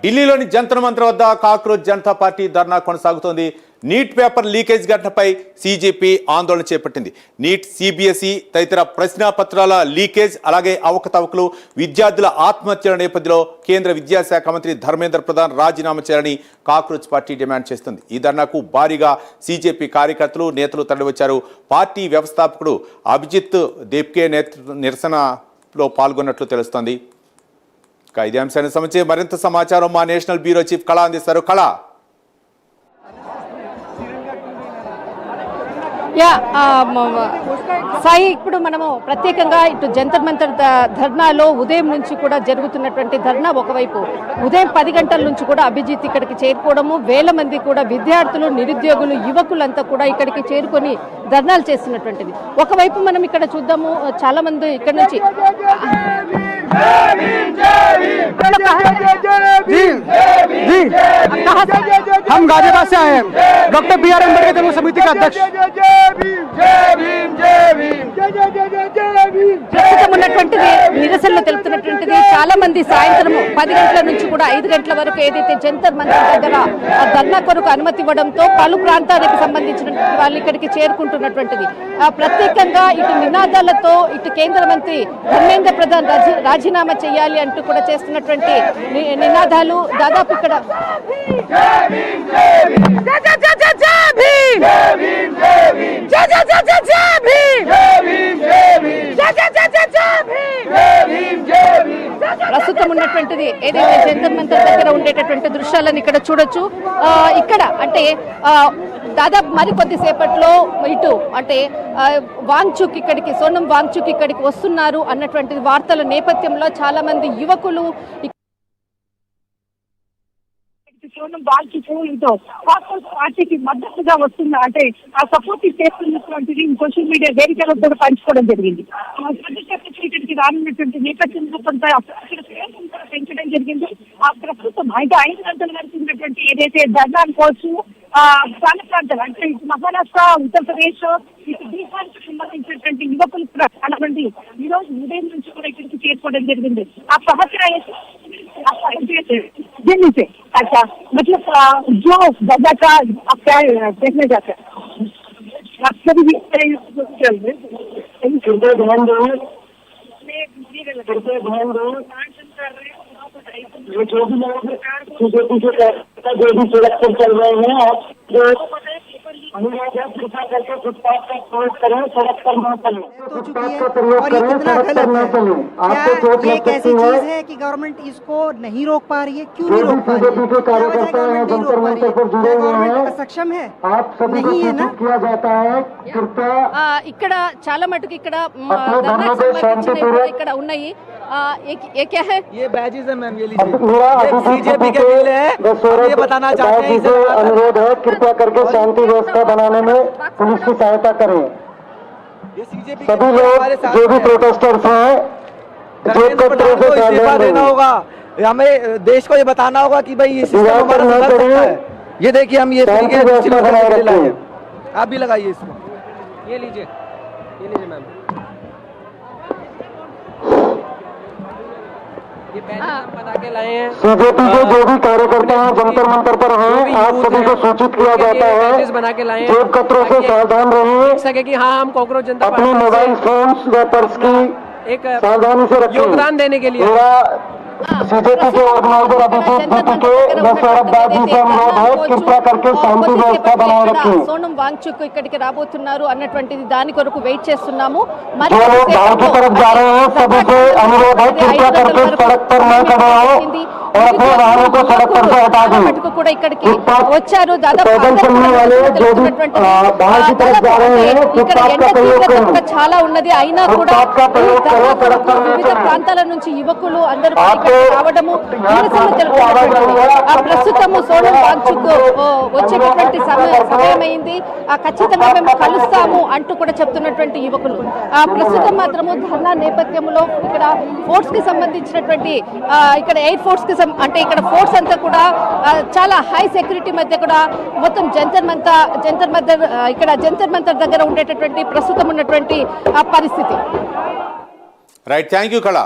ఢిల్లీలోని జంతర్ మంతర్ వద్ద cockroach Janata party ధర్నా కొనసాగుతోంది. నీట్ పేపర్ లీకేజ్ ఘటనపై సీజేపీ ఆందోళన చేపట్టింది. నీట్, సిబిఎస్ఈ తదితర ప్రశ్నాపత్రాల లీకేజ్, అలాగే అవకతవకలు, విద్యార్థుల ఆత్మహత్యల నేపథ్యంలో కేంద్ర విద్యాశాఖ మంత్రి ధర్మేంద్ర ప్రధాన్ రాజీనామా చేయాలని కాక్రోచ్ పార్టీ డిమాండ్ చేస్తుంది. ఈ ధర్నాకు భారీగా సీజేపీ కార్యకర్తలు, నేతలు తరలివచ్చారు. పార్టీ వ్యవస్థాపకుడు అభిజిత్ దేబ్కే నిరసనలో పాల్గొన్నట్లు తెలుస్తోంది. ఇదే అంశానికి సంబంధించి మరింత సమాచారం మా నేషనల్ బ్యూరో చీఫ్ కళ అందిస్తారు. కళ, సాయి, ఇప్పుడు మనము ప్రత్యేకంగా ఇటు జంతర్ మంతర్ ధర్నాలో ఉదయం నుంచి కూడా జరుగుతున్నటువంటి ధర్నా ఒకవైపు, ఉదయం 10 గంటల నుంచి కూడా అభిజిత్ ఇక్కడికి చేరుకోవడము, వేల మంది కూడా విద్యార్థులు, నిరుద్యోగులు, యువకులంతా కూడా ఇక్కడికి చేరుకొని ధర్నాలు చేస్తున్నటువంటిది. ఒకవైపు మనం ఇక్కడ చూద్దాము, చాలా మంది ఇక్కడ నుంచి हम गाजियाबाद से आए हैं, डॉक्टर बी आर अम्बेडकर जन्म समिति का अध्यक्ष। ఉన్నటువంటిది నిరసనలు తెలుపుతున్నటువంటిది. చాలా మంది సాయంత్రం 10 గంటల నుంచి కూడా 5 గంటల వరకు ఏదైతే జంతర్ మంతర్ దగ్గర ధర్నా కొరకు అనుమతి ఇవ్వడంతో పలు ప్రాంతాలకు సంబంధించిన వాళ్ళు ఇక్కడికి చేరుకుంటున్నటువంటిది. ప్రత్యేకంగా ఇటు నినాదాలతో ఇటు కేంద్ర మంత్రి ధర్మేంద్ర ప్రధాన్ రాజీనామా చేయాలి అంటూ కూడా చేస్తున్నటువంటి నినాదాలు దాదాపు ఇక్కడ ప్రస్తుతం ఉన్నటువంటిది ఏదైతే జంతర్ మంతర్ దగ్గర ఉండేటటువంటి దృశ్యాలను ఇక్కడ చూడొచ్చు. ఇక్కడ అంటే దాదాపు మరికొద్ది సేపట్లో ఇటు అంటే వాంగ్చుక్ ఇక్కడికి, సోనం వాంగ్చుక్ ఇక్కడికి వస్తున్నారు అన్నటువంటి వార్తల నేపథ్యంలో చాలా మంది యువకులు పార్టీకి మద్దతుగా వస్తున్న అంటే ఆ సపోర్ట్ చేస్తున్నటువంటిది సోషల్ మీడియా వేదికలో కూడా పంచుకోవడం జరిగింది. ఇక్కడికి రానున్నటువంటి నేపథ్యంలో కొంత పెంచడం జరిగింది. ఆ ప్రస్తుతం అయితే 5 గంటల వరకు ఉన్నటువంటి ఏదైతే ధర్నా అనుకోవచ్చు, ప్రాణ ప్రాంతాలు అంటే ఇటు మహారాష్ట్ర, ఉత్తరప్రదేశ్, ఇటు బీహార్కి సంబంధించినటువంటి యువకులు కూడా చాలా మంది ఈ రోజు ఉదయం నుంచి కూడా ఇక్కడికి చేరుకోవడం జరిగింది. ఆ ప్రహత్ర दिल्ली से। अच्छा, मतलब जो वजह का आप क्या देखने जाते हैं? आप सभी चल रहे ध्यान दो, जो भी सड़क पर चल रहे हैं आप कृपा करके फुटपाथ का प्रयोग करें, सड़क पर न चलें, फुटपाथ का प्रयोग करें, सड़क पर न चलें। आपको चोट लग सकती है कि गवर्नमेंट इसको नहीं रोक पा रही है। क्यों नहीं रोक पा रही है? के कार्यकर्ता हैं जंतर मंतर पर जुड़े हुए हैं, सक्षम है, आप सभी को सूचित किया जाता है। कृपया ఇక్కడ చాలా మటుకు ఇక్కడ ఇక్కడ ఉన్నాయి. ये क्या है? ये बैजेस है मैम, ये लीजिए, सीजेपी के बिल है, ये बताना चाहते हैं। इसे अनुरोध है, कृपया करके शांति व्यवस्था बनाने में पुलिस की सहायता करें। सभी लोग जो भी प्रोटेस्टर्स हैं इस्तीफा देना होगा, हमें देश को ये बताना होगा कि भाई ये सिस्टम हमारा सुधर सकता है। ये देखिए हम ये लाए, आप भी लगाइए इसको, ये लीजिए मैम, बना के लाए हैं। सीजेपी के जो भी कार्यकर्ता हैं जंतर मंतर पर हैं, आप सभी को सूचित किया जाता है, बना के लाए जेब कतरों से सावधान रहें, सके कि हाँ हम कॉकरोच जनता अपने मोबाइल फोन व पर्स की एक सावधानी से रखें। योगदान देने के लिए सीजेपी के ऑर्गेनाइजर अभिजीत दीदी के दशरथ दास जी से अनुरोध है, कृपया करके शांति व्यवस्था बनाए रखें। సోనం వాంగ్చుక్ ఇక్కడికి రాబోతున్నారు అన్నటువంటిది దాని కొరకు వెయిట్ చేస్తున్నాము. जो लोग गांव की तरफ जा रहे हैं सभी से अनुरोध है, कृपया करके सड़क पर न खड़े हो और अपने वाहनों को सड़क पर से हटा दें। కూడా ఇక్కడికి వచ్చారు. पैदल चलने वाले जो भी बाहर की तरफ जा रहे हैं फुटपाथ का प्रयोग करें, చాలా ఉన్నది. అయినా కూడా వివిధ ప్రాంతాల నుంచి యువకులు అందరూ రావడము, నిరసనలు తెలుపుతున్నారు. ప్రస్తుతము సోనం వాంగ్చుక్ వచ్చేటటువంటి సమయమైంది, ఖచ్చితంగా మేము కలుస్తాము అంటూ కూడా చెప్తున్నటువంటి యువకులు. ప్రస్తుతం మాత్రము ధర్నా నేపథ్యంలో ఇక్కడ ఫోర్స్ కి సంబంధించినటువంటి ఇక్కడ ఎయిర్ ఫోర్స్ కి అంటే ఇక్కడ ఫోర్స్ అంతా కూడా చాలా హై సెక్యూరిటీ మధ్య కూడా మొత్తం జంతర్ మంతర్ ఇక్కడ జంతర్ మంతర్ దగ్గర ఉండేటటువంటి ప్రస్తుతం ఉన్నటువంటి పరిస్థితి. రైట్, థ్యాంక్ యూ కళ.